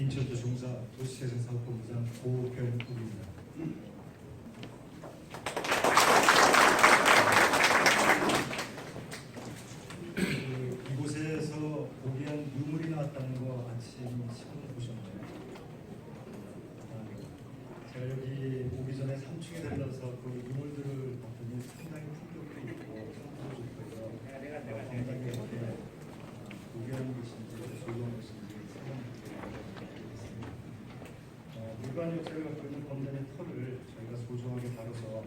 인천도시공사 도시재생사업본부장 고병욱입니다. 이곳에서 보기엔 유물이 나왔다는 거 아침 신문 보셨나요? 제가 여기 오기 전에 3층에 들러서 그 유물들을 봤더니 상당히 품격도 있고 상태도 좋고요. 상당히 이렇게 보기하는 것인지 즐거운 것인지 물관 역사를 갖고 있는 검단의 터를 저희가 소중하게 다뤄서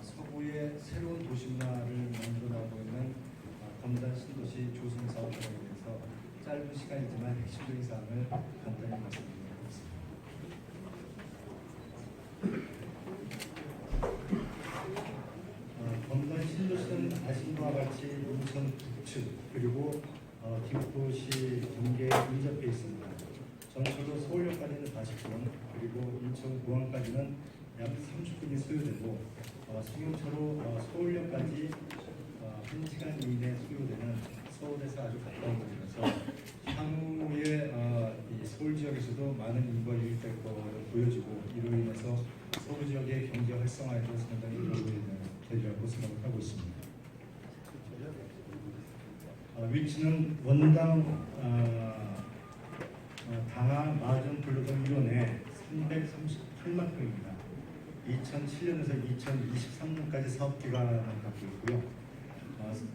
서구의 새로운 도시문화를 만들어나가고 있는 검단 신도시 조성 사업에 대해서 짧은 시간이지만 핵심적인 사항을 간단히 말씀드리겠습니다. 검단 신도시는 아신 바와 같이 인천 북측 그리고 김포시 경계에 인접해 있습니다. 전철로 서울역까지는 40분, 그리고 인천공항까지는 약 30분이 소요되고 승용차로 서울역까지 1시간 이내 소요되는 서울에서 아주 가까운 곳이라서 향후에 이 서울 지역에서도 많은 인구가 유입될 것으로 보여지고 이로 인해서 서울 지역의 경제 활성화에도 상당히 도움이 되리라고 생각을 하고 있습니다. 위치는 원당 당하 마전 블록은 1원에 338만 평입니다. 2007년에서 2023년까지 사업기간을 갖고 있고요.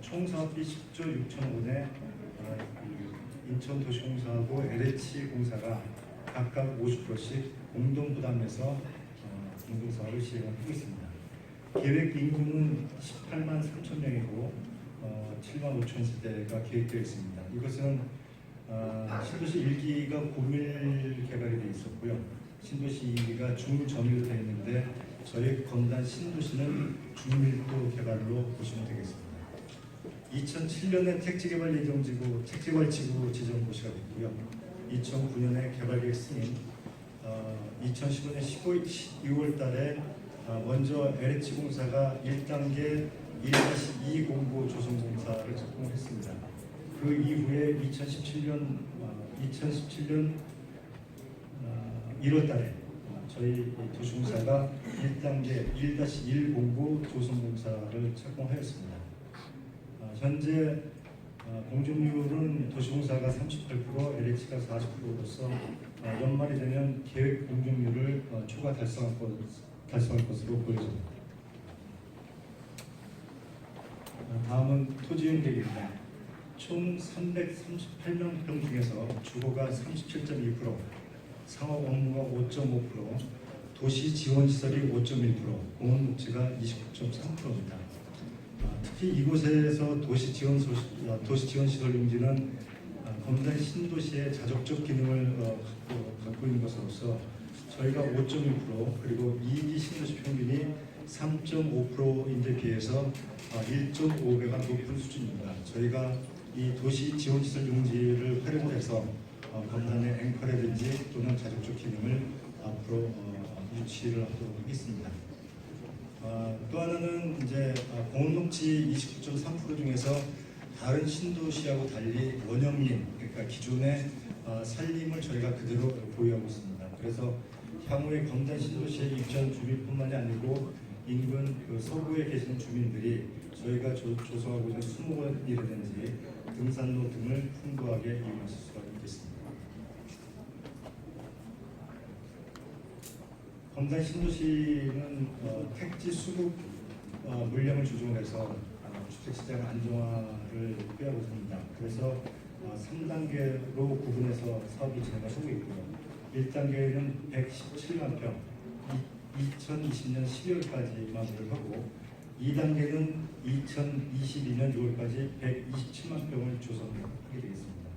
총 사업비 10조 6천억 원에 인천도시공사하고 LH공사가 각각 50%씩 공동 부담해서 공동사업을 시행하고 있습니다. 계획 인구는 18만 3천 명이고 7만 5천 세대가 계획되어 있습니다. 이것은 신도시 1기가 고밀 개발이 되어 있었고요. 신도시 2기가 중점유로 되어 있는데 저희 검단 신도시는 중밀도 개발로 보시면 되겠습니다. 2007년에 택지개발 예정지구 택지개발지구 지정고시가 됐고요. 2009년에 개발계획 승인, 2015년 12월 달에 먼저 LH공사가 1단계 1-2 공고 조성공사를 착공했습니다. 그 이후에 2017년 1월 달에 저희 도시공사가 1단계 1-1 공고 조성공사를 착공하였습니다. 현재 공중률은 도시공사가 38%, LH가 40%로서 연말이 되면 계획 공중률을 초과 달성할 것으로 보여집니다. 다음은 토지용 계획입니다. 총 338만 평 중에서 주거가 37.2%, 상업 업무가 5.5%, 도시 지원 시설이 5.1%, 공원 녹지가 29.3%입니다. 특히 이곳에서 도시 지원 시설 용지는 검단 신도시의 자족적 기능을 갖고 있는 것으로서 저희가 5.1% 그리고 2기 신도시 평균이 3.5%인데 비해서 1.5배가 높은 수준입니다. 저희가 이 도시 지원 시설 용지를 활용해서 검단의 앵커라든지 또는 자족적 기능을 앞으로 유치를 하도록 하겠습니다. 또 하나는 이제 공원녹지 29.3% 중에서 다른 신도시하고 달리 원형림, 그러니까 기존의 산림을 저희가 그대로 보유하고 있습니다. 그래서 향후에 검단 신도시의 입주한 주민뿐만이 아니고 인근 그 서구에 계시는 주민들이 저희가 조성하고 있는 수목원이라든지 등산로 등을 풍부하게 이용하실 수가 있겠습니다. 검단 신도시는 택지 수급 물량을 조정해서 주택시장 안정화를 꾀하고 있습니다. 그래서 3단계로 구분해서 사업이 진행하고 있고요. 1단계는 117만 평, 2020년 12월까지 마무리를 하고 2단계는 2022년 6월까지 127만 평을 조성하게 되겠습니다.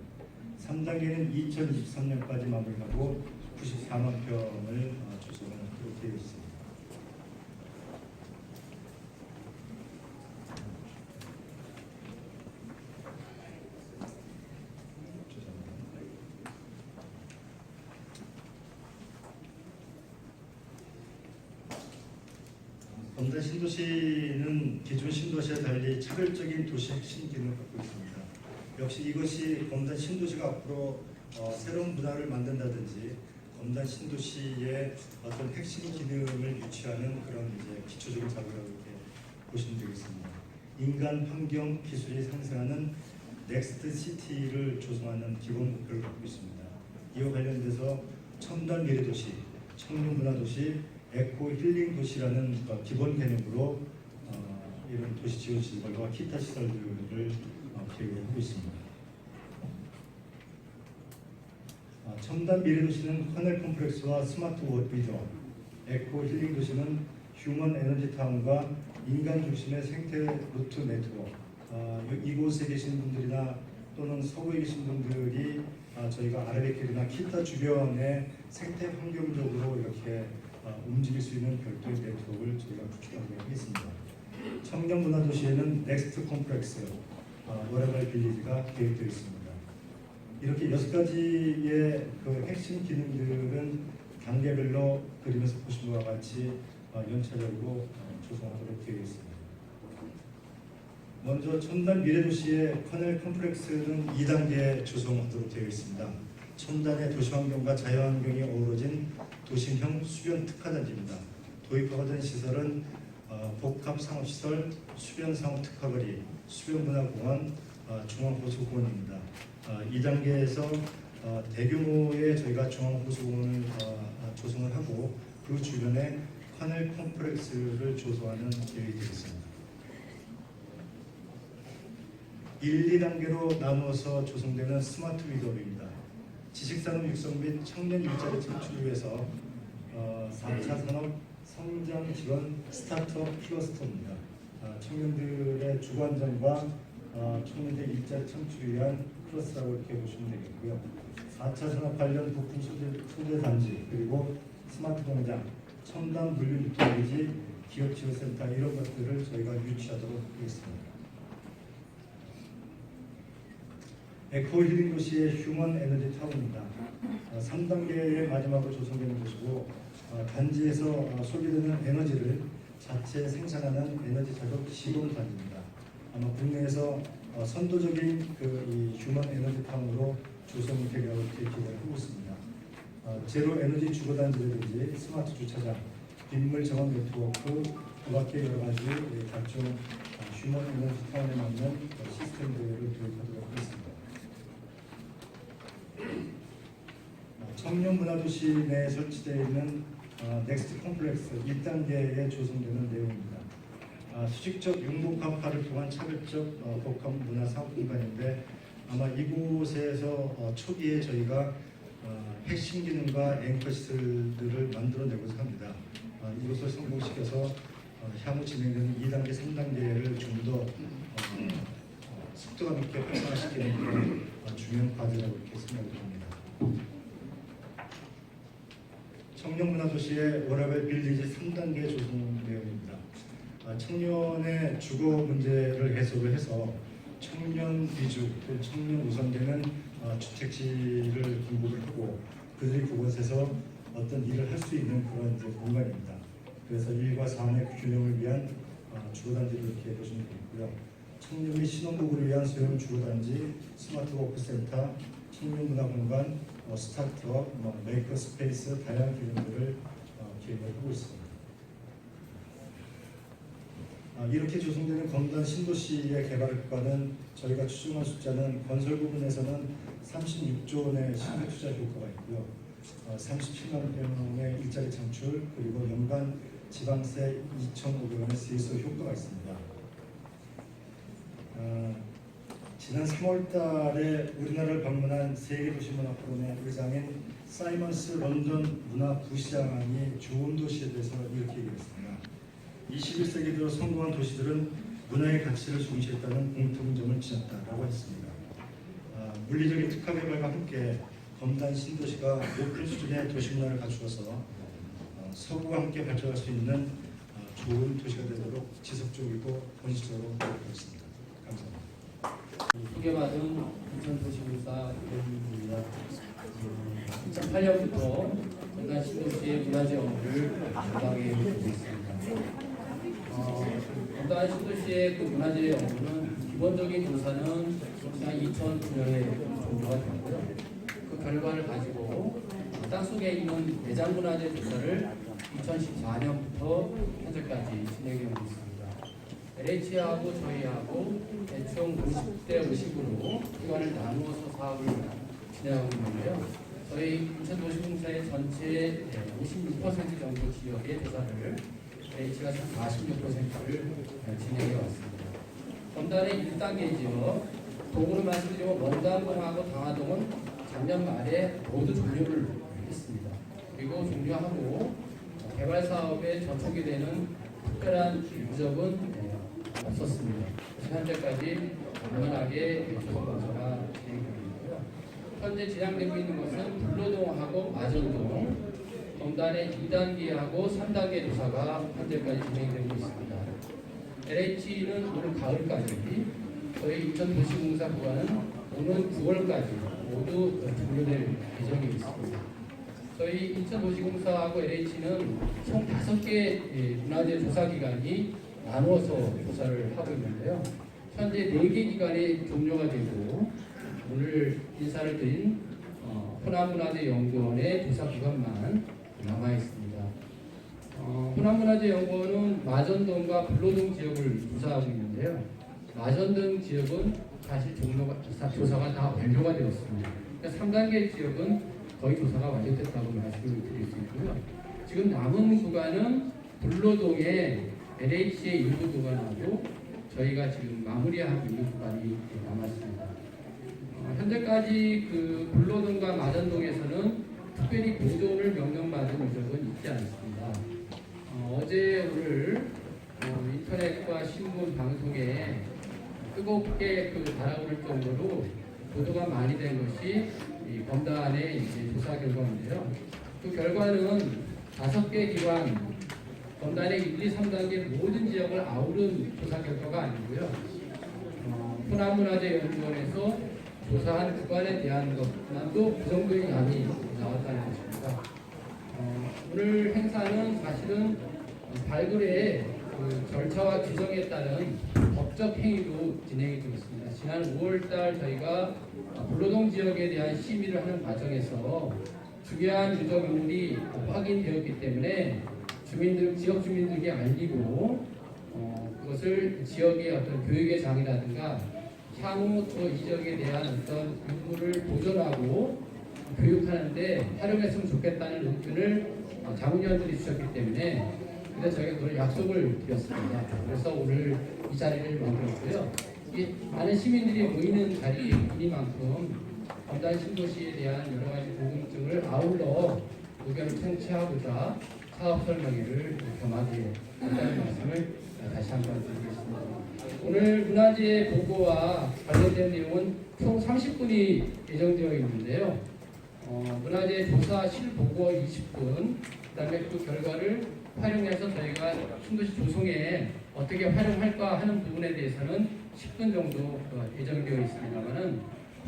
3단계는 2023년까지 마무리하고 94만 평을 조성을 하도록 되어 있습니다. 검단 신도시는 기존 신도시와 달리 차별적인 도시 핵심 기능을 갖고 있습니다. 역시 이것이 검단 신도시가 앞으로 새로운 문화를 만든다든지 검단 신도시의 어떤 핵심 기능을 유치하는 그런 이제 기초적인 작업이라고 이렇게 보시면 되겠습니다. 인간, 환경, 기술이 상생하는 넥스트 시티를 조성하는 기본 목표를 갖고 있습니다. 이와 관련돼서 첨단 미래 도시, 청년 문화 도시, 에코 힐링 도시라는 기본 개념으로 이런 도시 지원 시설과 기타 시설들을 계획하고 있습니다. 첨단 미래 도시는 커넬 컴플렉스와 스마트 워크비전, 에코 힐링 도시는 휴먼 에너지 타운과 인간 중심의 생태 루트 네트워크. 이곳에 계신 분들이나 또는 서구에 계신 분들이 저희가 아라뱃길이나 키타 주변의 생태 환경적으로 이렇게 움직일 수 있는 별도의 네트워크를 저희가 구축하고 있습니다. 청년 문화 도시에는 넥스트 컴플렉스, 워라벨 빌리지가 계획되어 있습니다. 이렇게 6가지의 그 핵심 기능들은 단계별로 그림에서 보신 것과 같이 연차적으로 조성하도록 되어 있습니다. 먼저 첨단 미래도시의 커넬 컴플렉스는 2단계 조성하도록 되어 있습니다. 첨단의 도시환경과 자연환경이 어우러진 도심형 수변 특화단지입니다. 도입하고 된 시설은 복합상업시설, 수변상업 특화거리, 수변문화공원, 중앙호수공원입니다. 2단계에서 대규모의 저희가 중앙호수공원을 조성을 하고 그 주변에 커넬 컴플렉스를 조성하는 계획이 되겠습니다. 1, 2단계로 나누어서 조성되는 스마트 위더블입니다. 지식산업 육성 및 청년 일자리 창출을 위해서 4차 산업 성장 지원 스타트업 클러스터입니다. 청년들의 주거 안정과 청년들 일자리 창출을 위한 클러스라고 이렇게 보시면 되겠고요. 4차 산업 관련 부품 소재 단지, 그리고 스마트 공장, 첨단 물류 유통기지, 기업 지원센터 이런 것들을 저희가 유치하도록 하겠습니다. 에코 힐링 도시의 휴먼 에너지 타운입니다. 3단계의 마지막으로 조성되는 곳이고 단지에서 소비되는 에너지를 자체 생산하는 에너지 자격 시공 단지입니다. 아마 국내에서 선도적인 이 휴먼 에너지 타운으로 조성이 되리라고 이렇게 기대를 하고 있습니다. 제로 에너지 주거 단지라든지 스마트 주차장, 빗물 정원 네트워크, 그 밖에 여러 가지 각종 휴먼 에너지 타운에 맞는 시스템들을 도입하도록 하겠습니다. 청년 문화도시 내에 설치되어 있는 넥스트 컴플렉스 1단계에 조성되는 내용입니다. 수직적 융복합화를 통한 차별적 복합 문화 사업 공간인데 아마 이곳에서 초기에 저희가 핵심 기능과 앵커 시설들을 만들어내고자 합니다. 이것을 성공시켜서 향후 진행되는 2단계, 3단계를 좀 더 속도감 있게 활성화시키는 그런 중요한 과제라고 이렇게 생각을 합니다. 청년문화도시의 워라벨 빌리지 3단계 조성 내용입니다. 청년의 주거 문제를 해소를 해서 청년 위주, 청년 우선되는 주택지를 공급을 하고 그들이 그곳에서 어떤 일을 할 수 있는 그런 이제 공간입니다. 그래서 일과 사안의 균형을 위한 주거단지를 이렇게 보시면 되겠고요. 청년 및 신혼부부를 위한 소형 주거단지, 스마트 워크센터, 청년문화공간, 스타트업, 메이커 스페이스 다양한 기능들을 계획을 하고 있습니다. 이렇게 조성되는 검단 신도시의 개발과는 저희가 추정한 숫자는 건설 부분에서는 36조 원의 신규 투자 효과가 있고요. 37만 명의 일자리 창출, 그리고 연간 지방세 2,500원의 세수 효과가 있습니다. 지난 3월달에 우리나라를 방문한 세계도시문화 포럼의 의장인 사이먼스 런던 문화부시장이 좋은 도시에 대해서 이렇게 얘기했습니다. 21세기 들어 성공한 도시들은 문화의 가치를 중시했다는 공통점을 지녔다라고 했습니다. 물리적인 특화 개발과 함께 검단 신도시가 높은 수준의 도시문화를 갖추어서 서구와 함께 발전할 수 있는 좋은 도시가 되도록 지속적이고 본질적으로 노력하겠습니다. 감사합니다. 소개받은 인천도시공사 대표입니다. 2008년부터 검단 신도시의 문화재 업무를 담당해 오고 있습니다. 검단 신도시의 그 문화재 업무는 기본적인 조사는 2009년에 종료가 되었고요. 그 결과를 가지고 땅속에 있는 대장문화재 조사를 2014년부터 현재까지 진행해 오고 있습니다. LH하고 저희하고 대충 50대 50으로 기관을 나누어서 사업을 진행하고 있는데요. 저희 인천도시공사의 전체 56% 정도 지역의 조사를 LH가 46%를 진행해 왔습니다. 검단의 1단계 지역, 도구로 말씀드리면 원당동하고 당화동은 작년 말에 모두 종료를 했습니다. 그리고 종료하고 개발 사업에 접촉이 되는 특별한 유적은 없었습니다. 그래서 현재까지 원활하게 조성 공사가 진행되고 있고요. 현재 진행되고 있는 것은 불로동하고 마전동, 검단의 2단계하고 3단계 조사가 현재까지 진행되고 있습니다. LH는 오늘 가을까지, 저희 인천도시공사 구간은 오는 9월까지 모두 종료될 예정이 있습니다. 저희 인천도시공사하고 LH는 총 5개 문화재 조사기관이 나누어서 조사를 하고 있는데요. 현재 4개 기관이 종료가 되고 오늘 인사를 드린 호남문화재연구원의 조사기관만 남아있습니다. 호남문화재연구원은 마전동과 불로동 지역을 조사하고 있는데요. 마전동 지역은 사실 조사가 다 완료가 되었습니다. 그러니까 3단계 지역은 거의 조사가 완료됐다고 말씀을 드릴 수 있고요. 지금 남은 구간은 불로동의 LH의 일부 구간하고 저희가 지금 마무리하고 있는 구간이 남았습니다. 현재까지 그 불로동과 마전동에서는 특별히 보존을 명령받은 유적은 있지 않습니다. 어제 오늘 인터넷과 신문 방송에 뜨겁게 달아오를 정도로 보도가 많이 된 것이 이 검단의 이제 조사 결과인데요. 그 결과는 5개 기관 검단의 1, 2, 3단계 모든 지역을 아우른 조사 결과가 아니고요. 호남문화재연구원에서 조사한 구간에 대한 것만도 그 정도의 양이 나왔다는 것입니다. 오늘 행사는 사실은 발굴의 그 절차와 규정에 따른 법적 행위로 진행이 되고 있습니다. 지난 5월달 저희가 불로동 지역에 대한 심의를 하는 과정에서 중요한 유적 인물이 확인되었기 때문에 지역 주민들에게 알리고 그것을 지역의 어떤 교육의 장이라든가 향후 또 이 지역에 대한 어떤 인물을 보존하고 교육하는데 활용했으면 좋겠다는 의견을 자문위원들이 주셨기 때문에 그래서 저희가 그걸 약속을 드렸습니다. 그래서 오늘 이 자리를 만들었고요. 많은 시민들이 모이는 자리이니만큼 검단 신도시에 대한 여러 가지 궁금증을 아울러 의견을 청취하고자 사업 설명회를 겸하게 한다는 말씀을 다시 한번 드리겠습니다. 오늘 문화재 보고와 관련된 내용은 총 30분이 예정되어 있는데요. 문화재 조사 실보고 20분, 그다음에 그 결과를 활용해서 저희가 신도시 조성에 어떻게 활용할까 하는 부분에 대해서는 10분 정도 예정되어 있습니다만은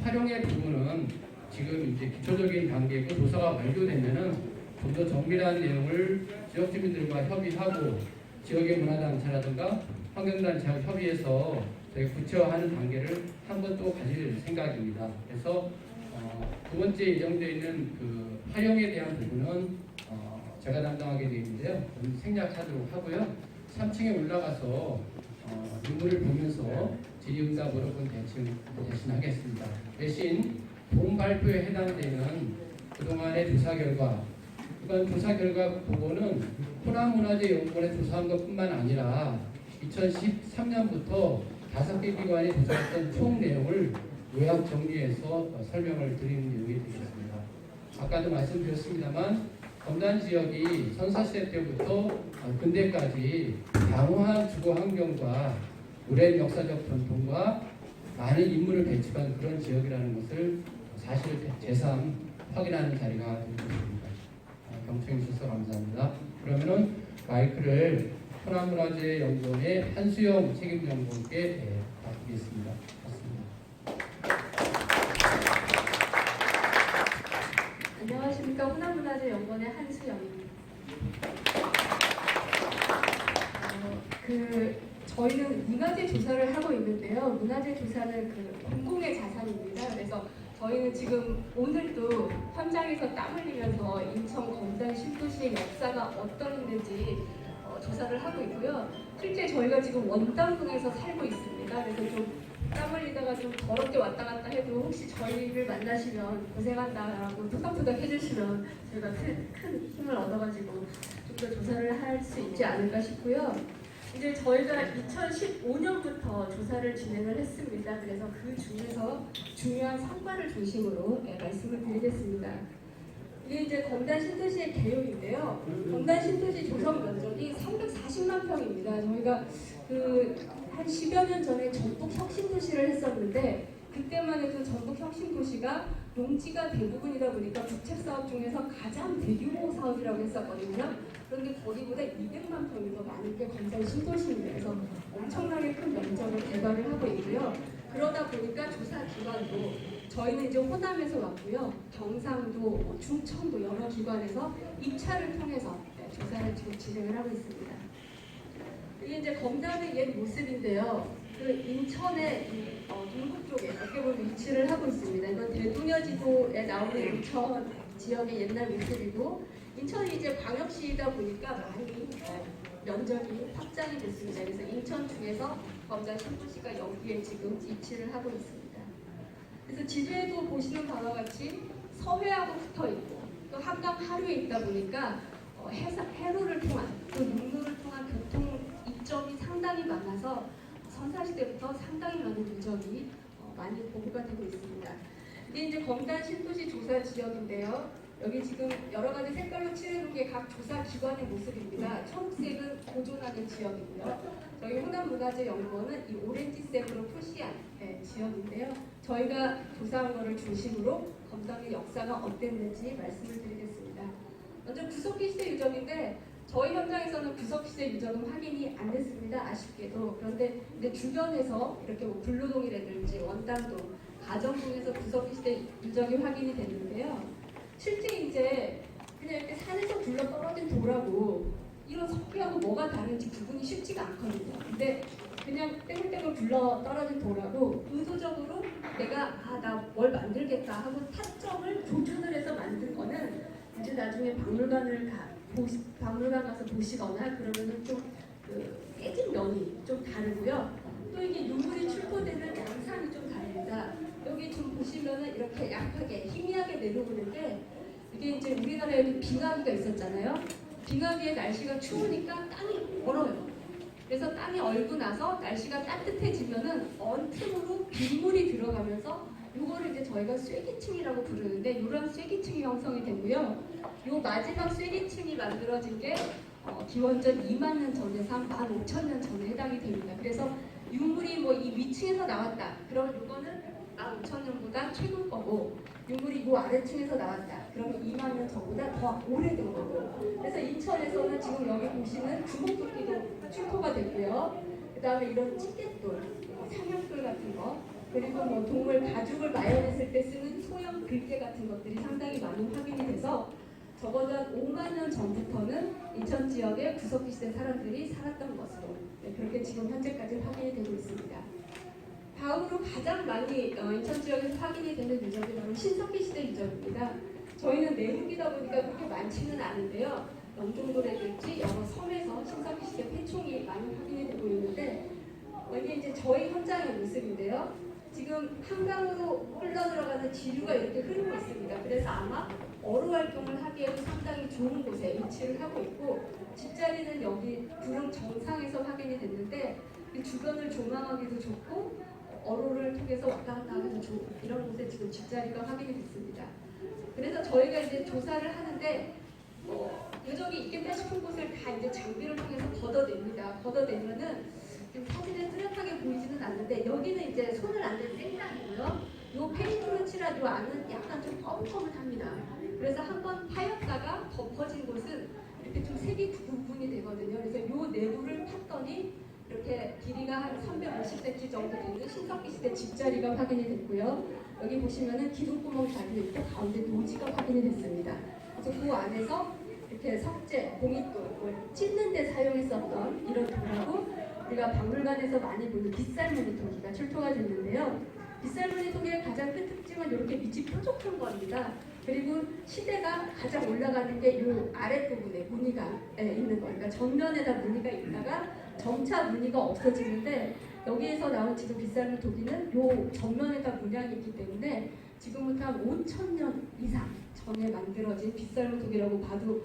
활용의 부분은 지금 이제 기초적인 단계고 조사가 완료되면은 좀 더 정밀한 내용을 지역 주민들과 협의하고 지역의 문화단체라든가 환경단체와 협의해서 저희가 구체화하는 단계를 한 번 또 가질 생각입니다. 그래서 두 번째 예정되어 있는 그 활용에 대한 부분은 제가 담당하게 되어 있는데요. 생략하도록 하고요. 3층에 올라가서 인물을 보면서 질의응답으로 대신하겠습니다. 대신 본 발표에 해당되는 그동안의 조사 결과, 이번 조사 결과 보고는 호남문화재연구원에 조사한 것뿐만 아니라 2013년부터 5개 기관이 조사했던 총 내용을 요약 정리해서 설명을 드리는 내용이 되겠습니다. 아까도 말씀드렸습니다만 검단 지역이 선사시대 때부터 근대까지 양호한 주거 환경과 오랜 역사적 전통과 많은 인물을 배출한 그런 지역이라는 것을 사실 재상 확인하는 자리가 되겠습니다. 경청해 주셔서 감사합니다. 그러면은 마이크를 호남문화재연구원의 한수영 책임연구원께 맡기겠습니다. 안녕하십니까. 호남문화재연구원의 한수영입니다. 저희는 문화재 조사를 하고 있는데요. 문화재 조사는 공공의 자산입니다. 그래서 저희는 지금 오늘도 현장에서 땀 흘리면서 인천 검단 신도시의 역사가 어떠했는지 조사를 하고 있고요. 실제 저희가 지금 원당동에서 살고 있습니다. 그래서 좀 땀 흘리다가 좀 더럽게 왔다 갔다 해도 혹시 저희를 만나시면 고생한다라고 토닥토닥 해주시면 저희가 큰 힘을 얻어가지고 좀 더 조사를 할 수 있지 않을까 싶고요. 이제 저희가 2015년부터 조사를 진행을 했습니다. 그래서 그 중에서 중요한 성과를 중심으로 말씀을 드리겠습니다. 이게 이제 검단 신도시의 개요인데요. 검단 신도시 조성 면적이 340만 평입니다. 저희가 한 10여 년 전에 전북 혁신도시를 했었는데 그때만 해도 전북 혁신도시가 농지가 대부분이다 보니까 부채사업 중에서 가장 대규모 사업이라고 했었거든요. 그런데 거기보다 200만 평이 더 많은 게 검단 신도시입니다. 그래서 엄청나게 큰 면적을 개발을 하고 있고요. 그러다 보니까 조사 기관도 저희는 이제 호남에서 왔고요. 경상도, 충청도 여러 기관에서 입찰을 통해서 조사를 지금 진행을 하고 있습니다. 이게 이제 검단의 옛 모습인데요. 그 인천의 동북 쪽에 어떻게 보면 위치를 하고 있습니다. 이건 대동여지도에 나오는 인천 지역의 옛날 모습이고 인천이 이제 광역시이다 보니까 많이 면적이 확장이 됐습니다. 그래서 인천 중에서 검단 신도시가 여기에 지금 위치를 하고 있습니다. 그래서 지도에도 보시는 바와 같이 서해하고 붙어 있고 또 한강 하류에 있다 보니까 해로를 통한 또 육로를 통한 교통 이점이 상당히 많아서 선사시대부터 상당히 많은 누적이 많이 보고가 되고 있습니다. 이게 이제 검단 신도시 조사 지역인데요. 여기 지금 여러 가지 색깔로 칠해놓은 게 각 조사 기관의 모습입니다. 초록색은 보존하는 지역이고요. 저희 호남문화재연구원은 이 오렌지색으로 표시한 지역인데요. 저희가 조사한 것을 중심으로 검단의 역사가 어땠는지 말씀을 드리겠습니다. 먼저 구석기 시대 유적인데 저희 현장에서는 구석시대 유적은 확인이 안 됐습니다. 아쉽게도. 그런데 이제 주변에서 이렇게 뭐 불로동이라든지 원당동, 가정동에서 구석시대 유적이 확인이 됐는데요. 실제 이제 그냥 이렇게 산에서 굴러 떨어진 돌하고 이런 석기하고 뭐가 다른지 구분이 쉽지가 않거든요. 근데 그냥 땡글땡글 굴러 떨어진 돌하고 의도적으로 내가 나 뭘 만들겠다 하고 타점을 조준을 해서 만든 거는 이제 나중에 박물관 가서 보시거나 그러면은 좀 깨진 면이 좀 다르고요. 또 이게 유물이 출토되는 양상이 좀 다릅니다. 여기 좀 보시면은 이렇게 약하게 희미하게 내려오는데 이게 이제 우리나라에 빙하기가 있었잖아요. 빙하기에 날씨가 추우니까 땅이 얼어요. 그래서 땅이 얼고 나서 날씨가 따뜻해지면은 언틈으로 빗물이 들어가면서 이거를 이제 저희가 쐐기층이라고 부르는데 이런 쐐기층이 형성이 되고요. 이 마지막 쐐기층이 만들어진 게 기원전 2만 년 전에서 한 15,000년 전에 해당이 됩니다. 그래서 유물이 뭐 이 위층에서 나왔다. 그럼 이거는 15,000년보다 최근 거고 유물이 이 아래층에서 나왔다. 그러면 2만 년 전보다 더 오래된 거고. 그래서 인천에서는 지금 여기 보시는 주먹도끼도 출토가 됐고요. 그 다음에 이런 찌개돌, 삼형돌 같은 거, 그리고 뭐 동물 가죽을 마련했을 때 쓰는 소형 글개 같은 것들이 상당히 많이 확인이 돼서 적어도 한 5만 년 전부터는 인천 지역에 구석기 시대 사람들이 살았던 것으로 그렇게 지금 현재까지 확인이 되고 있습니다. 다음으로 가장 많이 인천 지역에서 확인이 되는 유적이 바로 신석기 시대 유적입니다. 저희는 내륙이다 보니까 그렇게 많지는 않은데요. 영종도라든지 여러 섬에서 신석기 시대 폐총이 많이 확인이 되고 있는데 이게 이제 저희 현장의 모습인데요. 지금 한강으로 흘러들어가는 지류가 이렇게 흐르고 있습니다. 그래서 아마 어로 활동을 하기에도 상당히 좋은 곳에 위치를 하고 있고 뒷자리는 여기 구릉 정상에서 확인이 됐는데 주변을 조망하기도 좋고 어로를 통해서 왔다 갔다 하기도 좋고 이런 곳에 지금 뒷자리가 확인이 됐습니다. 그래서 저희가 이제 조사를 하는데 유적이 있겠다 싶은 곳을 다 이제 장비를 통해서 걷어냅니다. 걷어내면은 지금 사진에 뚜렷하게 보이지는 않는데 여기는 이제 손을 안 댄 생땅이고요. 요 페인트로 칠한 요 안은 약간 좀 꺼뭇꺼뭇합니다. 그래서 한번 파였다가 덮어진 곳은 이렇게 좀 색이 구분이 되거든요. 그래서 요 내부를 팠더니 이렇게 길이가 한 350cm 정도 되는 신석기 시대 집자리가 확인이 됐고요. 여기 보시면은 기둥구멍 달려 있고 가운데 노지가 확인이 됐습니다. 그래서 그 안에서 이렇게 석재, 봉잇돌, 찢는 데 사용했었던 이런 돌하고 우리가 박물관에서 많이 보는 빗살무늬 도기가 출토가 됐는데요. 빗살무늬 토기의 가장 큰 특징은 이렇게 밑이 뾰족한 겁니다. 그리고 시대가 가장 올라가는 게 이 아랫부분에 무늬가 있는 거예요. 그러니까 정면에다 무늬가 있다가 점차 무늬가 없어지는데 여기에서 나온 지금 빗살무늬 토기는 이 정면에다 문양이 있기 때문에 지금부터 한 5,000년 이상 전에 만들어진 빗살무늬 토기라고 봐도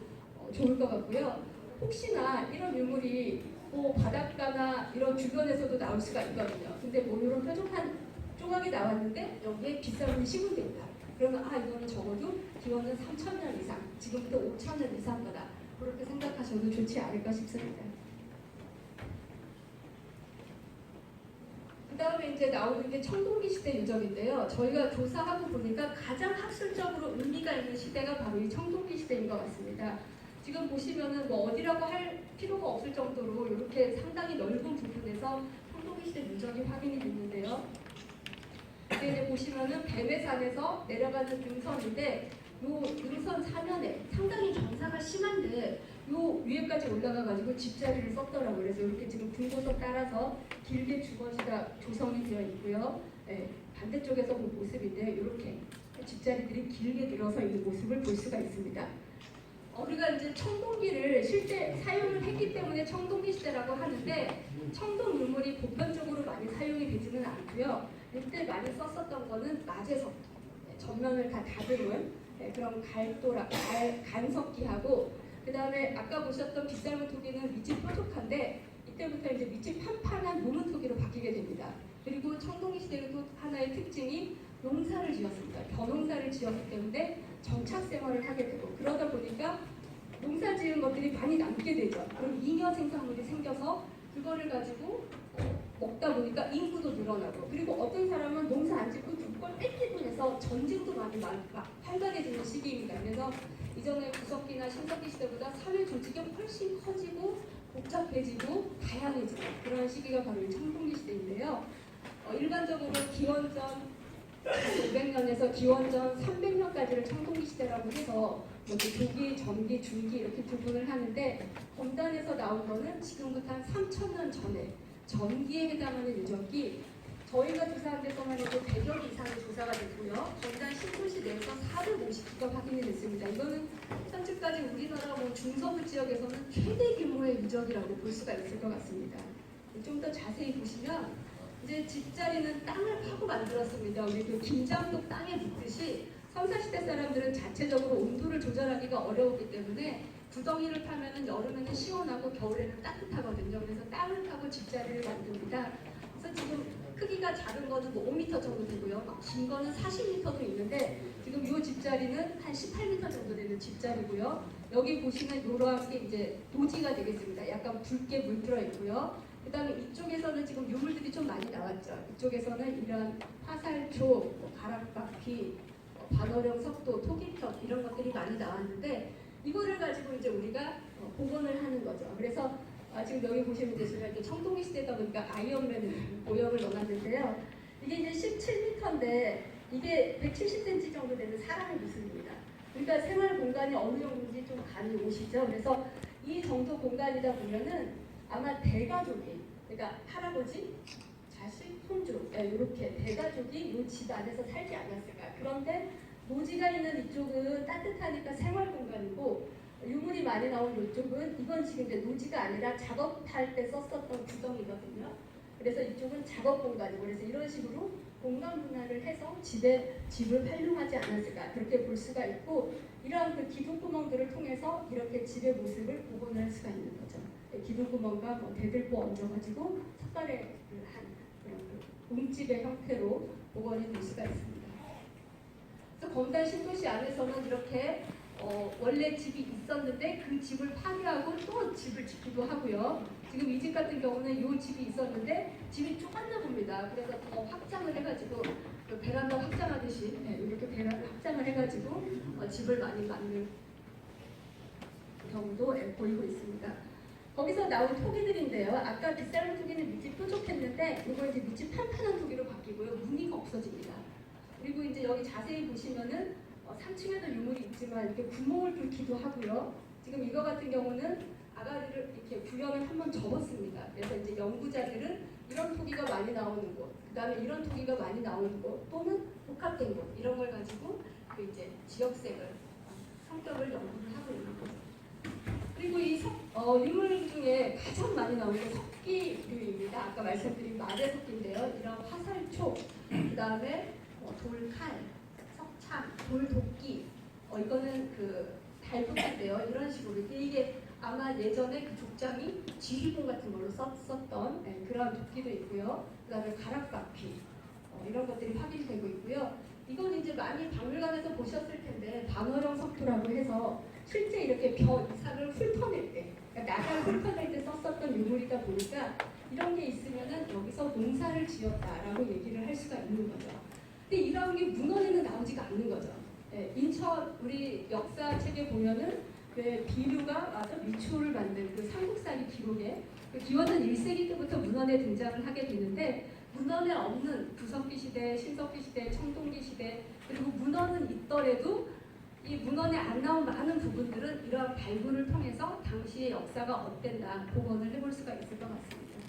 좋을 것 같고요. 혹시나 이런 유물이 뭐 바닷가나 이런 주변에서도 나올 수가 있거든요. 근데 뭐 이런 뾰족한 조각이 나왔는데 여기에 빗살무늬 시군돼 있다. 그러면 이거는 적어도 기원은 3,000년 이상, 지금부터 5,000년 이상 거다. 그렇게 생각하셔도 좋지 않을까 싶습니다. 그 다음에 이제 나오는 게 청동기 시대 유적인데요. 저희가 조사하고 보니까 가장 학술적으로 의미가 있는 시대가 바로 이 청동기 시대인 것 같습니다. 지금 보시면은 뭐 어디라고 할 필요가 없을 정도로 이렇게 상당히 넓은 부분에서 청동기 시대 유적이 확인이 됐는데요. 이제 보시면은 뱀해산에서 내려가는 능선인데 요 능선 사면에 상당히 경사가 심한데 요 위에까지 올라가가지고 집자리를 썼더라고요. 그래서 이렇게 지금 분고선 따라서 길게 주거지가 조성이 되어 있고요. 반대쪽에서 본 모습인데 이렇게 집자리들이 길게 늘어서 있는 모습을 볼 수가 있습니다. 우리가 이제 청동기를 실제 사용을 했기 때문에 청동기 시대라고 하는데 청동 유물이 보편적으로 많이 사용이 되지는 않고요. 이때 많이 썼었던 거는 낮에서부터 전면을 다 다듬은 그런 간석기하고 그 다음에 아까 보셨던 빗살무 토기는 밑이 뾰족한데 이때부터 이제 밑이 판판한 무문 토기로 바뀌게 됩니다. 그리고 청동기 시대는 또 하나의 특징이 농사를 지었습니다. 벼농사를 지었기 때문에 정착 생활을 하게 되고 그러다 보니까 농사 지은 것들이 많이 남게 되죠. 그럼 잉여 생산물이 생겨서 그거를 가지고 먹다 보니까 인구도 늘어나고 그리고 어떤 사람은 농사 안 짓고 그걸 뺏기고 해서 전쟁도 많이 활발해지는 시기입니다. 그래서 이전에 구석기나 신석기 시대보다 사회 조직이 훨씬 커지고 복잡해지고 다양해지는 그런 시기가 바로 이 청동기 시대인데요. 일반적으로 기원전 500년에서 기원전 300년까지를 청동기 시대라고 해서 여기 조기, 전기, 중기 이렇게 구분을 하는데 검단에서 나온 거는 지금부터 한 3,000년 전에 전기에 해당하는 유적이 저희가 조사한 데서만 해도 100여 개 이상이 조사가 됐고요. 검단 신도시 내에서 450개가 확인이 됐습니다. 이거는 현재까지 우리나라 뭐 중서부 지역에서는 최대 규모의 유적이라고 볼 수가 있을 것 같습니다. 좀 더 자세히 보시면 이제 집자리는 땅을 파고 만들었습니다. 우리 그 김장독 땅에 묻듯이 선사시대 사람들은 자체적으로 온도를 조절하기가 어려웠기 때문에 구덩이를 파면은 여름에는 시원하고 겨울에는 따뜻하거든요. 그래서 땅을 파고 집자리를 만듭니다. 그래서 지금 크기가 작은 거는 뭐 5m 정도 되고요. 막 긴 거는 40m도 있는데 지금 이 집자리는 한 18m 정도 되는 집자리고요. 여기 보시면 이러한 게 이제 노지가 되겠습니다. 약간 붉게 물들어 있고요. 그 다음에 이쪽에서는 지금 유물들이 좀 많이 나왔죠. 이쪽에서는 이런 화살표, 가락바퀴, 반어령 석도, 토기편 이런 것들이 많이 나왔는데 이거를 가지고 이제 우리가 복원을 하는 거죠. 그래서 지금 여기 보시면 이제 제가 이렇게 청동기 시대다 보니까 아이언맨 모형을 넣어놨는데요. 이게 이제 17m인데 이게 170cm 정도 되는 사람의 모습입니다. 그러니까 생활 공간이 어느 정도인지 좀 감이 오시죠. 그래서 이 정도 공간이다 보면은 아마 대가족이, 그러니까 할아버지, 자식, 손주 이렇게 대가족이 이 집 안에서 살지 않았을까. 그런데 노지가 있는 이쪽은 따뜻하니까 생활 공간이고 유물이 많이 나온 이쪽은 이건 지금 이제 노지가 아니라 작업할 때 썼었던 구덩이거든요. 그래서 이쪽은 작업 공간이고 그래서 이런 식으로 공간 분할을 해서 집을 활용하지 않았을까 그렇게 볼 수가 있고 이러한 그 기둥구멍들을 통해서 이렇게 집의 모습을 복원할 수가 있는 거죠. 기둥구멍과 뭐 대들보 얹어가지고 석가래를 한 그런 움집의 형태로 복원이 될 수가 있습니다. 그래서 검단 신도시 안에서는 이렇게 원래 집이 있었는데 그 집을 파괴하고 또 집을 짓기도 하고요. 지금 이 집 같은 경우는 이 집이 있었는데 집이 좁았나 봅니다. 그래서 더 확장을 해가지고 그 베란다 확장하듯이 이렇게 베란다 확장을 해가지고 집을 많이 만든 경우도 보이고 있습니다. 거기서 나온 토기들인데요. 아까 빗살무 토기는 밑이 뾰족했는데 이건 이제 밑이 판판한 토기로 바뀌고요. 무늬가 없어집니다. 그리고 이제 여기 자세히 보시면은 3층에도 유물이 있지만 이렇게 구멍을 뚫기도 하고요. 지금 이거 같은 경우는 아가리를 이렇게 구현을 한번 접었습니다. 그래서 이제 연구자들은 이런 토기가 많이 나오는 곳, 그 다음에 이런 토기가 많이 나오는 곳, 또는 복합된 곳 이런 걸 가지고 그 이제 지역색을 성격을 연구를 하고 있는 거죠. 그리고 이 유물 중에 가장 많이 나오는 게 석기류입니다. 아까 말씀드린 말의 석기인데요. 이런 화살촉, 그 다음에 돌칼, 석참, 돌도끼, 이거는 그 달붙인데요. 이런 식으로 이게 아마 예전에 그 족장이 지휘봉 같은 걸로 썼던 그런 도끼도 있고요. 그 다음에 가락바퀴 이런 것들이 확인되고 있고요. 이건 이제 많이 박물관에서 보셨을 텐데 반어령 석토라고 해서 실제 이렇게 벼 이삭을 훑어낼 때, 그러니까 나무를 훑어낼 때 썼었던 유물이다 보니까 이런 게 있으면은 여기서 농사를 지었다라고 얘기를 할 수가 있는 거죠. 근데 이런 게 문헌에는 나오지가 않는 거죠. 인천 우리 역사책에 보면은 그 비류가 맞아 미추홀을 만든 그 삼국사기 기록에 그 기원전 1세기 때부터 문헌에 등장을 하게 되는데 문헌에 없는 구석기 시대, 신석기 시대, 청동기 시대 그리고 문헌은 있더라도 이 문헌에 안 나온 많은 부분들은 이러한 발굴을 통해서 당시의 역사가 어땠나 복원을 해볼 수가 있을 것 같습니다.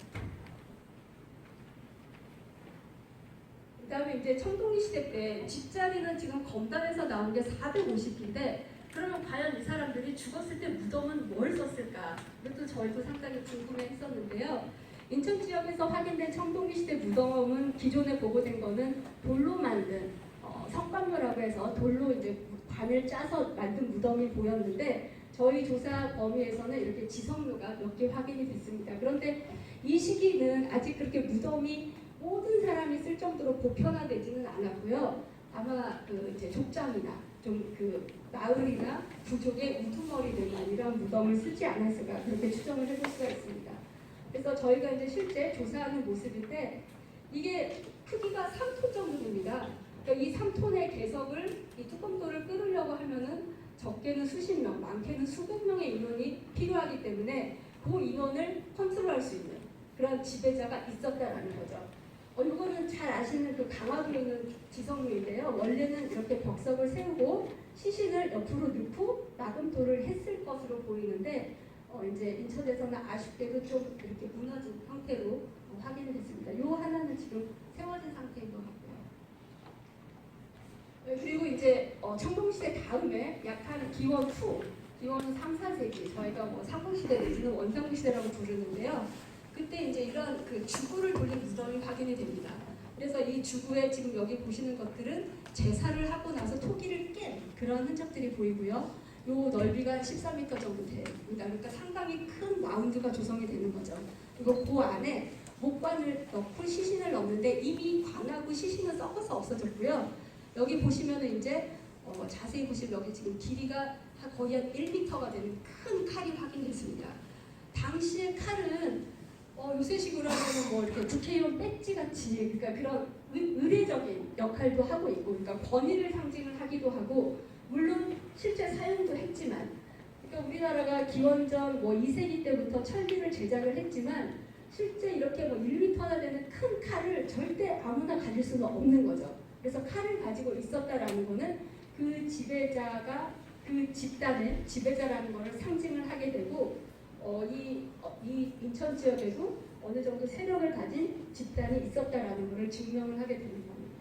그 다음에 이제 청동기 시대 때 집자리는 지금 검단에서 나온 게 450기인데 그러면 과연 이 사람들이 죽었을 때 무덤은 뭘 썼을까? 이것도 저희도 상당히 궁금해했었는데요. 인천 지역에서 확인된 청동기 시대 무덤은 기존에 보고된 거는 돌로 만든 석관묘라고 해서 돌로 이제 관을 짜서 만든 무덤이 보였는데 저희 조사 범위에서는 이렇게 지성묘가 몇 개 확인이 됐습니다. 그런데 이 시기는 아직 그렇게 무덤이 모든 사람이 쓸 정도로 보편화되지는 않았고요. 아마 그 이제 족장이나 좀 그 마을이나 부족의 우두머리들만 이런 무덤을 쓰지 않았을까 그렇게 추정을 해볼 수가 있습니다. 그래서 저희가 이제 실제 조사하는 모습인데 이게 크기가 3톤 정도 됩니다. 그러니까 이 3톤의 개석을 이 뚜껑돌을 끊으려고 하면은 적게는 수십 명, 많게는 수백 명의 인원이 필요하기 때문에 그 인원을 컨트롤할 수 있는 그런 지배자가 있었다라는 거죠. 이거는 잘 아시는 그 강화도에 있는 지성묘인데요. 원래는 이렇게 벽석을 세우고 시신을 옆으로 넣고 낙음토를 했을 것으로 보이는데 이제 인천에서는 아쉽게도 좀 이렇게 무너진 형태로 확인이 됐습니다. 요 하나는 지금 세워진 상태인 것 같고요. 그리고 이제 청동시대 다음에 약한 기원 후, 기원 3, 4세기 저희가 뭐 삼국시대 내지는 원삼국시대라고 부르는데요. 그때 이제 이런 그 주구를 돌린 무덤이 확인이 됩니다. 그래서 이 주구에 지금 여기 보시는 것들은 제사를 하고 나서 토기를 깬 그런 흔적들이 보이고요. 요 넓이가 13m 정도 됩니다. 그러니까 상당히 큰 마운드가 조성이 되는 거죠. 그리고 그 안에 목관을 넣고 시신을 넣는데 이미 관하고 시신은 썩어서 없어졌고요. 여기 보시면은 이제 자세히 보시면 여기 지금 길이가 거의 한 1m가 되는 큰 칼이 확인됐습니다. 당시의 칼은 요새식으로 하면 뭐 이렇게 국회의원 배지 같이 그러니까 그런 의례적인 역할도 하고 있고, 그러니까 권위를 상징을 하기도 하고, 물론 실제 사용도 했지만, 그러니까 우리나라가 기원전 뭐 2세기 때부터 철기를 제작을 했지만 실제 이렇게 뭐 1m나 되는 큰 칼을 절대 아무나 가질 수는 없는 거죠. 그래서 칼을 가지고 있었다라는 거는 그 지배자가 그 집단의 지배자라는 것을 상징을 하게 되고, 이 인천 지역에도 어느 정도 세력을 가진 집단이 있었다라는 것을 증명을 하게 되는 겁니다.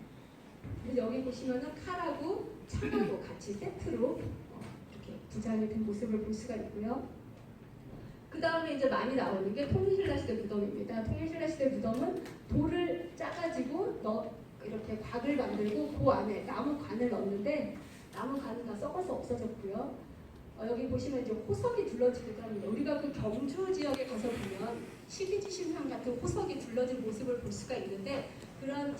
그래서 여기 보시면은 칼하고 창하고 같이 세트로 이렇게 부장이 된 모습을 볼 수가 있고요. 그 다음에 이제 많이 나오는 게 통일신라 시대 무덤입니다. 통일신라 시대 무덤은 돌을 짜가지고 이렇게 곽을 만들고 그 안에 나무 관을 넣는데 나무 관은 다 썩어서 없어졌고요. 여기 보시면 이제 호석이 둘러지기도 합니다. 우리가 그 경주 지역에 가서 보면 시기지신상 같은 호석이 둘러진 모습을 볼 수가 있는데 그런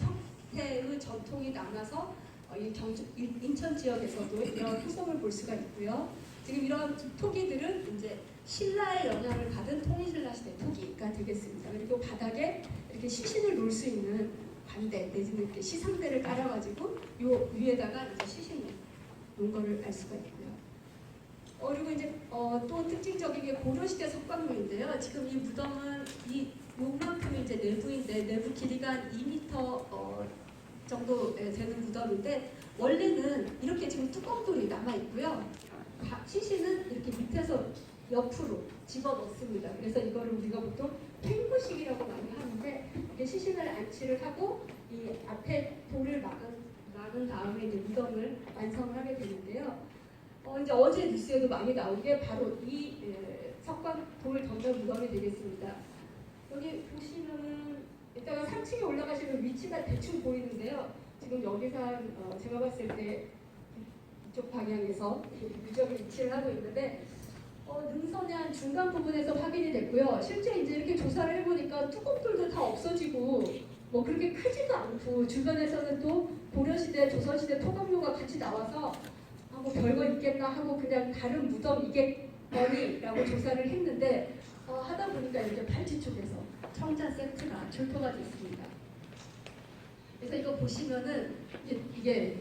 형태의 전통이 남아서 이 경주 인천 지역에서도 이런 호석을 볼 수가 있고요. 지금 이런 토기들은 이제 신라의 영향을 받은 통일신라 시대 토기가 되겠습니다. 그리고 바닥에 이렇게 시신을 놓을 수 있는 관대 내지는 이렇게 시상대를 깔아가지고 요 위에다가 이제 시신을 놓은 거를 알 수가 있고요. 그리고 이제 또 특징적인 게 고려시대 석관묘인데요. 지금 이 무덤은 요만큼이 이제 내부인데 내부 길이가 한 2m 정도 되는 무덤인데 원래는 이렇게 지금 뚜껑돌이 남아 있고요. 시신은 이렇게 밑에서 옆으로 집어넣습니다. 그래서 이거를 우리가 보통 팽구식이라고 많이 하는데 이게 시신을 안치를 하고 이 앞에 돌을 막은 다음에 이제 무덤을 완성을 하게 되는데요. 이제 어제 뉴스에도 많이 나온 게 바로 이 석관 돌 던전 무덤이 되겠습니다. 여기 보시면은 이따가 3층에 올라가시면 위치가 대충 보이는데요. 지금 여기서 제가 봤을 때 이쪽 방향에서 무덤이 위치를 하고 있는데 능선의 한 중간 부분에서 확인이 됐고요. 실제 이제 이렇게 조사를 해보니까 뚜껑들도 다 없어지고 뭐 그렇게 크지도 않고 주변에서는 또 고려시대, 조선시대 토감료가 같이 나와서 뭐 별거 있겠나 하고 그냥 다른 무덤이겠거니라고 조사를 했는데 하다 보니까 이렇게 발치 쪽에서 청자 세트가 출토가 됐습니다. 그래서 이거 보시면은 이게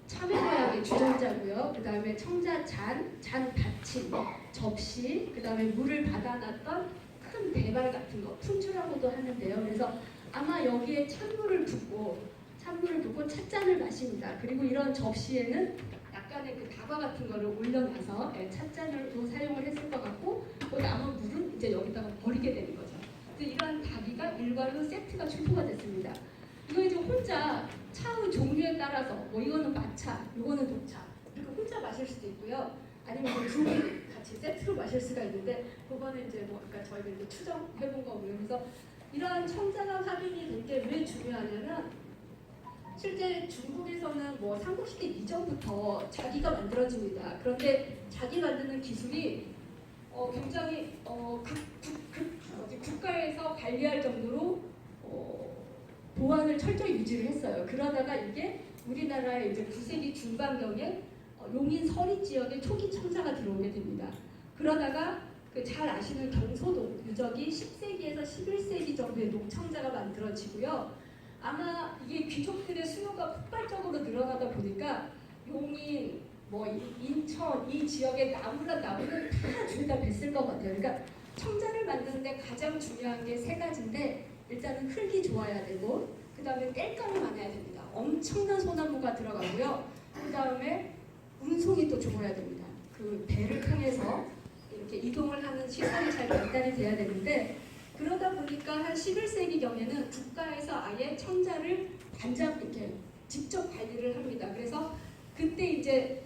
참외 모양의 주전자고요. 그 다음에 청자 잔 받침, 접시, 그 다음에 물을 받아놨던 큰 대발 같은 거, 푼주라고도 하는데요. 그래서 아마 여기에 찬물을 붓고 찻잔을 마십니다. 그리고 이런 접시에는 약간의 그 다과 같은 거를 올려놔서 찻잔으로 사용을 했을 것 같고 그 남은 물은 이제 여기다가 버리게 되는 거죠. 그래서 이러한 다기가 일괄로 세트가 출토가 됐습니다. 이거 이제 혼자 차의 종류에 따라서 뭐 이거는 마차, 이거는 녹차 이렇게 혼자 마실 수도 있고요. 아니면 뭐 두 분 같이 세트로 마실 수가 있는데 그거는 이제 뭐 그러니까 저희가 이제 추정해본 거고요. 그래서 이러한 청자가 확인이 될 게 왜 중요하냐면 실제 중국에서는 뭐 삼국시대 이전부터 자기가 만들어집니다. 그런데 자기 만드는 기술이 굉장히 국가에서 관리할 정도로 보안을 철저히 유지를 했어요. 그러다가 이게 우리나라의 이제 9세기 중반경에 용인 서리 지역에 초기 청자가 들어오게 됩니다. 그러다가 잘 아시는 경소동 유적이 10세기에서 11세기 정도의 녹청자가 만들어지고요. 아마 이게 귀족들의 수요가 폭발적으로 늘어나다 보니까 용인, 뭐 인천 이 지역의 나무는 다 줄다 뱄을 것 같아요. 그러니까 청자를 만드는데 가장 중요한 게 세 가지인데 일단은 흙이 좋아야 되고 그 다음에 땔감이 많아야 됩니다. 엄청난 소나무가 들어가고요. 그 다음에 운송이 또 좋아야 됩니다. 그 배를 통해서 이렇게 이동을 하는 시설이 잘 발달이 돼야 되는데 그러다 보니까 한 11세기경에는 국가에서 아예 청자를 이렇게 직접 관리를 합니다. 그래서 그때 이제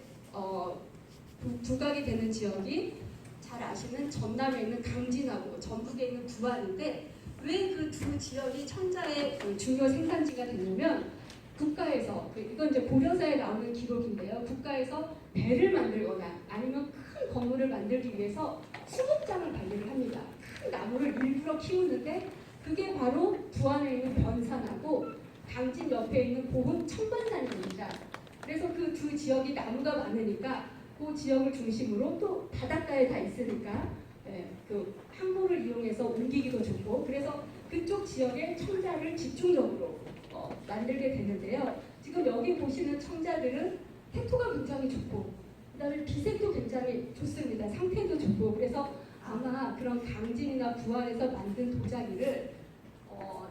부각이 되는 지역이 잘 아시는 전남에 있는 강진하고 전북에 있는 부안인데 왜 그 두 지역이 청자의 중요 생산지가 되냐면 국가에서 이건 이제 고려사에 나오는 기록인데요. 국가에서 배를 만들거나 아니면 큰 건물을 만들기 위해서 수목장을 관리를 합니다. 큰 나무를 일부러 키우는데 그게 바로 부안에 있는 변산하고 강진 옆에 있는 고흥 청반산입니다. 그래서 그 두 지역이 나무가 많으니까 그 지역을 중심으로 또 바닷가에 다 있으니까 그 항로를 이용해서 옮기기도 좋고 그래서 그쪽 지역에 청자를 집중적으로 만들게 되는데요. 지금 여기 보시는 청자들은 태토가 굉장히 좋고 그다음에 비색도 굉장히 좋습니다. 상태도 좋고 그래서 아마 그런 강진이나 부안에서 만든 도자기를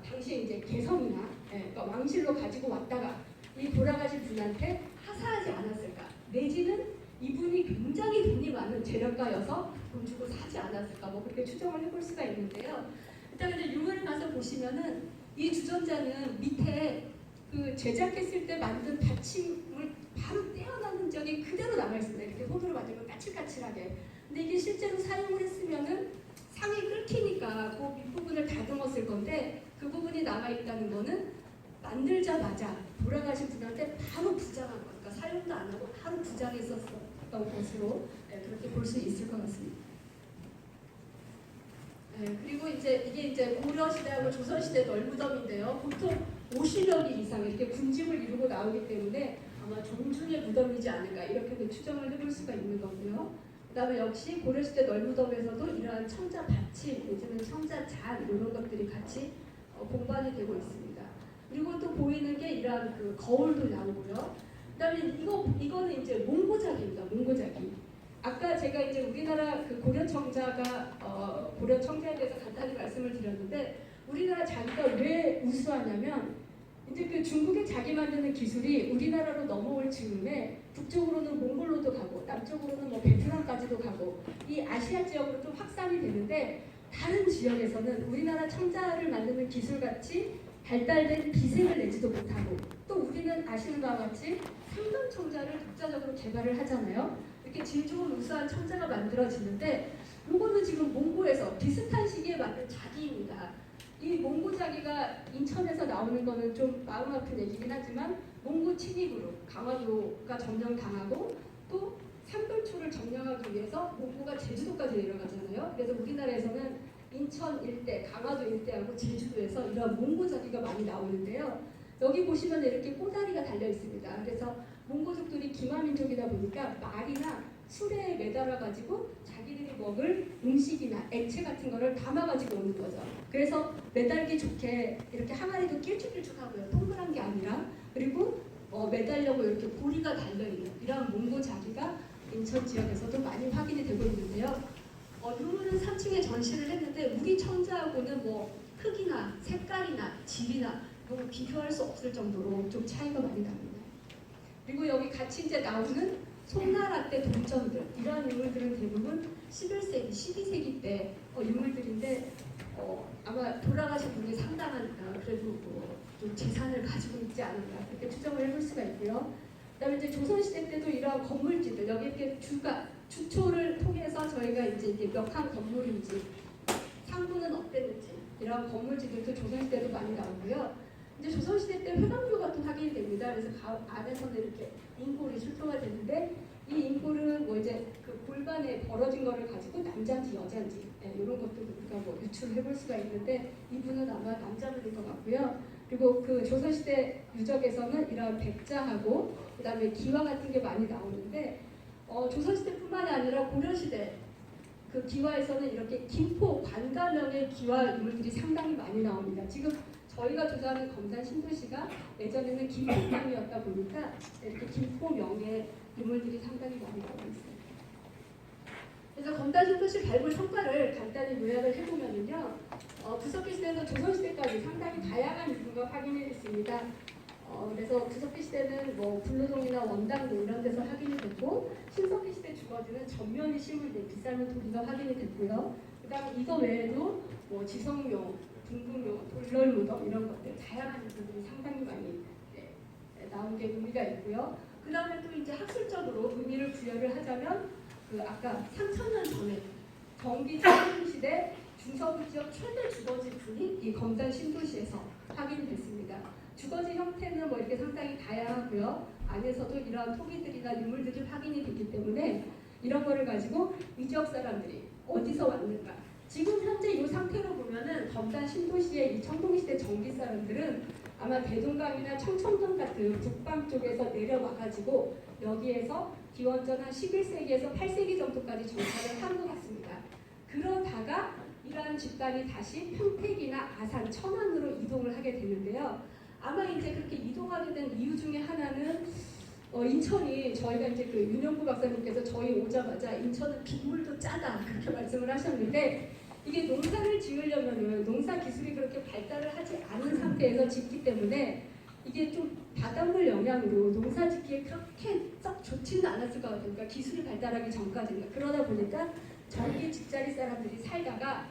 당시에 이제 개성이나 그러니까 왕실로 가지고 왔다가 이 돌아가신 분한테 하사하지 않았을까 내지는 이분이 굉장히 돈이 많은 재력가여서 돈 주고 사지 않았을까 뭐 그렇게 추정을 해볼 수가 있는데요. 일단 이제 유물을 가서 보시면은 이 주전자는 밑에 그 제작했을 때 만든 받침을 바로 떼어놓은 적이 그대로 남아있습니다. 이렇게 손으로 만지면 까칠까칠하게. 근데 이게 실제로 사용을 했으면은 상이 끓기니까 그 밑부분을 다듬었을 건데 그 부분이 남아있다는 거는 만들자마자 돌아가신 분한테 바로 부장한 거. 그러니까 사용도 안 하고 바로 부장했었던 것으로 그렇게 볼 수 있을 것 같습니다. 그리고 이제 이게 이제 고려시대하고 조선시대 널무덤인데요. 보통 50여 개 이상 이렇게 군집을 이루고 나오기 때문에 아마 종중의 무덤이지 않을까 이렇게 추정을 해볼 수가 있는 거고요. 그 다음에 역시 고려시대 널무덤에서도 이러한 청자 받침, 요즘은 청자 잔 이런 것들이 같이 공반이 되고 있습니다. 그리고 또 보이는 게 이러한 그 거울도 나오고요. 그 다음에 이거는 이제 몽고작입니다. 몽고작이. 아까 제가 이제 우리나라 그 고려청자가 고려청자에 대해서 간단히 말씀을 드렸는데 우리나라 자기가 왜 우수하냐면 이제 그 중국의 자기 만드는 기술이 우리나라로 넘어올 즈음에 북쪽으로는 몽골로도 가고 남쪽으로는 뭐 베트남까지 아시아까지도 가고 이 아시아 지역으로 좀 확산이 되는데 다른 지역에서는 우리나라 청자를 만드는 기술같이 발달된 비생을 내지도 못하고 또 우리는 아시는 바와 같이 상금 청자를 독자적으로 개발을 하잖아요. 이렇게 질 좋은 우수한 청자가 만들어지는데 요거는 지금 몽고에서 비슷한 시기에 만든 자기입니다. 이 몽고 자기가 인천에서 나오는 거는 좀 마음 아픈 얘기긴 하지만 몽고 침입으로 강화도가 점령당하고 또 삼돌초를 점령하기 위해서 몽고가 제주도까지 내려가잖아요. 그래서 우리나라에서는 인천 일대, 강화도 일대하고 제주도에서 이런 몽고 자기가 많이 나오는데요. 여기 보시면 이렇게 꼬다리가 달려 있습니다. 그래서 몽고족들이 기마민족이다 보니까 말이나 수레에 매달아 가지고 자기들이 먹을 음식이나 액체 같은 거를 담아 가지고 오는 거죠. 그래서 매달기 좋게 이렇게 항아리도 길쭉길쭉하고요. 동그란 게 아니라 그리고 매달려고 이렇게 고리가 달려 있는 이런 몽고 자기가 인천 지역에서도 많이 확인이 되고 있는데요. 유물은 3층에 전시를 했는데 우리 청자하고는 뭐 크기나 색깔이나 질이나 너무 비교할 수 없을 정도로 좀 차이가 많이 납니다. 그리고 여기 같이 이제 나오는 송나라 때 동전들 이러한 유물들은 대부분 11세기, 12세기 때 유물들인데 아마 돌아가신 분이 상당하니까 그래도 좀 재산을 가지고 있지 않을까 그렇게 추정을 해볼 수가 있고요. 그다음에 이제 조선시대 때도 이런 건물지들 여기 이렇게 주초를 통해서 저희가 이제 몇 칸 건물인지 상부는 어땠는지 이런 건물지들도 조선시대도 많이 나오고요. 이제 조선시대 때 회광묘가 또 확인이 됩니다. 그래서 안에서는 이렇게 인골이 출토가 되는데 이 인골은 뭐 이제 그 골반에 벌어진 거를 가지고 남자인지 여자인지 이런 것도 우리가 뭐 유출을 해볼 수가 있는데 이분은 아마 남자분인 것 같고요. 그리고 그 조선시대 유적에서는 이런 백자하고 그다음에 기와 같은 게 많이 나오는데 조선시대뿐만이 아니라 고려시대 그 기와에서는 이렇게 김포 관가명의 기와 유물들이 상당히 많이 나옵니다. 지금 저희가 조사하는 검산 신도시가 예전에는 김포 땅이었다 보니까 이렇게 김포명의 유물들이 상당히 많이 나오고 있어요. 그래서 검산 신도시 발굴 성과를 간단히 요약을 해보면요. 구석기 시대에서 조선시대까지 상당히 다양한 유물과 확인이 됐습니다. 그래서 구석기 시대는 뭐 불로동이나 원당도 이런 데서 확인이 됐고 신석기 시대 주거지는 전면이 시물된 비쌀문 토기가 확인이 됐고요. 그다음에 이거 외에도 뭐 지성묘, 중궁묘, 돌널무덤 이런 것들 다양한 유물들이 상당히 많이 나온 게 의미가 있고요. 그다음에 또 이제 학술적으로 의미를 부여를 하자면 그 아까 3,000년 전에 경기 청동시대 중서부 지역 최대 주거지 분이 이 검산 신도시에서 확인이 됐습니다. 주거지 형태는 뭐 이렇게 상당히 다양하고요. 안에서도 이러한 토기들이나 유물들이 확인이 되기 때문에 이런 거를 가지고 이 지역 사람들이 어디서 왔는가. 지금 현재 이 상태로 보면은 검산 신도시의 이 청동시대 정기 사람들은 아마 대동강이나 청천전 같은 북방 쪽에서 내려와가지고 여기에서 기원전 한 11세기에서 8세기 정도까지 정착을 한 것 같습니다. 그러다가 이러한 집단이 다시 평택이나 아산, 천안으로 이동을 하게 되는데요. 아마 이제 그렇게 이동하게 된 이유 중에 하나는 인천이 저희가 이제 그 윤영구 박사님께서 저희 오자마자 인천은 빗물도 짜다 그렇게 말씀을 하셨는데 이게 농사를 지으려면은 농사 기술이 그렇게 발달을 하지 않은 상태에서 짓기 때문에 이게 좀 바닷물 영향으로 농사 짓기에 그렇게 썩 좋지는 않았을 것 같아요. 그러니까 기술이 발달하기 전까지는. 그러다 보니까 전기 집자리 사람들이 살다가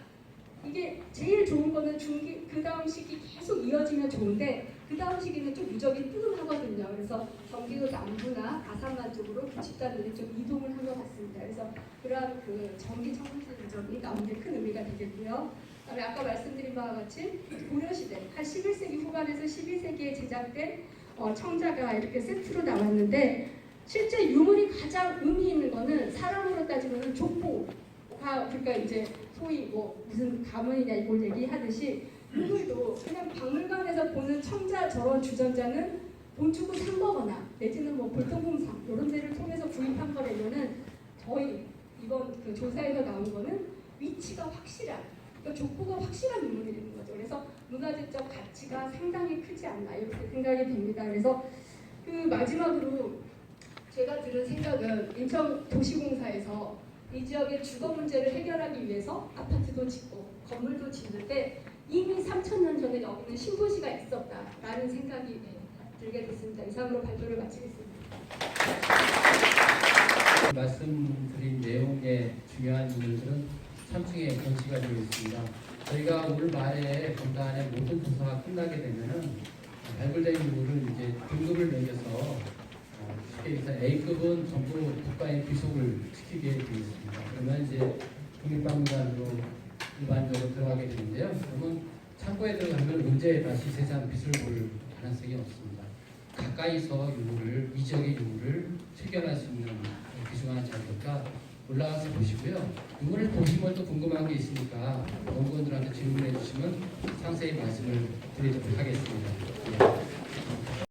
이게 제일 좋은 거는 중기 그 다음 시기 계속 이어지면 좋은데 그 다음 시기는 좀 유적이 뜨끔하거든요. 그래서 경기도 남부나 아산만 쪽으로 그 집단들이 좀 이동을 한 것 같습니다. 그래서 그러한 그 전기 청동시 유적이 나온 데 큰 의미가 되겠고요. 그다음에 아까 말씀드린 바와 같이 고려시대 한 11세기 후반에서 12세기에 제작된 청자가 이렇게 세트로 나왔는데 실제 유물이 가장 의미 있는 거는 사람으로 따지면 족보가 그러니까 이제 소위 뭐 무슨 가문이냐 이걸 얘기하듯이 유물도 그냥 박물관에서 보는 청자 저런 주전자는 돈 주고 산 거거나 내지는 뭐 볼통공상 이런 데를 통해서 구입한 거라면은 저희 이번 그 조사에서 나온 거는 위치가 확실한 그러니까 족보가 확실한 유물이 있는 거죠. 그래서 문화재적 가치가 상당히 크지 않나 이렇게 생각이 됩니다. 그래서 그 마지막으로 제가 들은 생각은 인천 도시공사에서 이 지역의 주거 문제를 해결하기 위해서 아파트도 짓고 건물도 짓는데 이미 3,000년 전에 여기는 신도시가 있었다라는 생각이 들게 됐습니다. 이상으로 발표를 마치겠습니다. 말씀드린 내용의 중요한 부분들은 3층에 전시가 되어 있습니다. 저희가 올 말에 검단의 모든 조사가 끝나게 되면은 발굴된 유물을 이제 등급을 매겨서 쉽게 얘기해서 A급은 전부 국가에 귀속을 시키게 되어 있습니다. 그러면 이제 국립박물관으로 일반적으로 들어가게 되는데요. 그러면 창고에 들어가면 언제 다시 세상 빛을 볼 가능성이 없습니다. 가까이서 유물을, 이적의 유물을 체결할 수 있는 귀중한 자료가 올라가서 보시고요. 유물을 보시면 또 궁금한 게 있으니까 연구원들한테 질문해 주시면 상세히 말씀을 드리도록 하겠습니다. 예.